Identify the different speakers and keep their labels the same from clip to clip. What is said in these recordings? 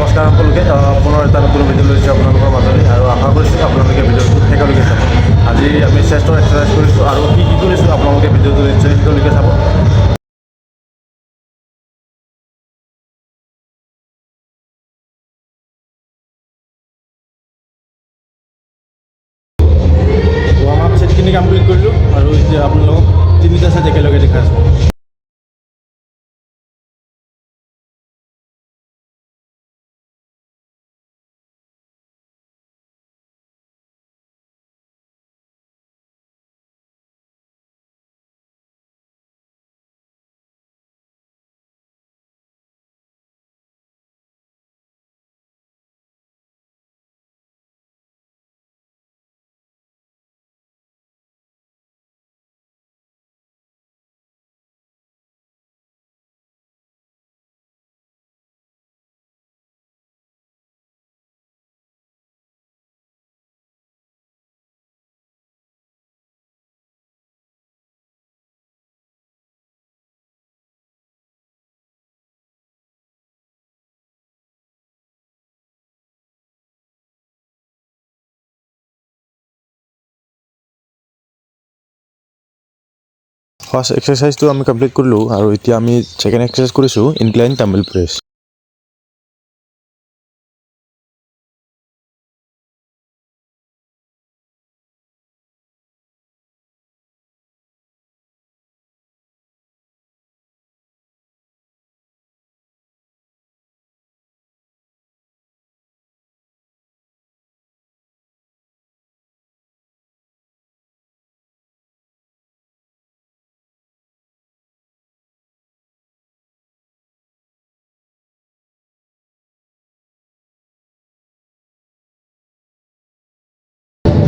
Speaker 1: নমস্কাৰ সকলোকে পুনৰ এটা নতুন ভিডিঅ' লৈছোঁ আপোনালোকৰ মাজলৈ আৰু আশা কৰিছোঁ আপোনালোকে ভিডিঅ'টো শেষলৈকে চাব। আজি আমি চেষ্টৰ এক্সাৰচাইজ কৰিছোঁ আৰু কি কৰিছোঁ আপোনালোকে ভিডিঅ'টো নিশ্চয় শেষলৈকে চাব। ৱাৰ্ম আপ ছেটখিনি কমপ্লিট কৰিলোঁ আৰু এতিয়া আপোনালোকক তিনিটা ছেট একেলগে দেখাই আছোঁ। ফাৰ্ষ্ট এক্সাৰচাইজটো আমি কমপ্লিট কৰিলোঁ আৰু এতিয়া আমি ছেকেণ্ড এক্সাৰচাইজ কৰিছোঁ ইনক্লাইন ডাম্বেল প্ৰেছ।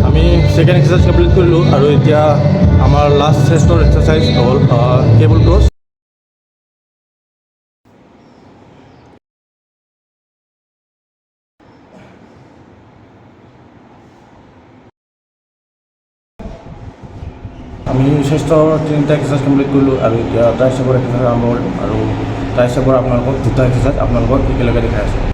Speaker 1: আমি ছেকেণ্ড এক্সাৰচাইজ কমপ্লিট কৰিলোঁ আৰু এতিয়া আমাৰ লাষ্ট চেষ্টৰ এক্সাৰচাইজ হ'ল কেবল ক্ৰছ। আমি চেষ্টৰ তিনিটা এক্সাৰচাইজ কমপ্লিট কৰিলোঁ আৰু এতিয়া ট্ৰাইচেপৰ এক্সাৰচাইজ আৰম্ভ কৰিম আৰু ট্ৰাইচেপৰ আপোনালোকক দুটা এক্সাৰচাইজ আপোনালোকক একেলগে দেখাই আছোঁ।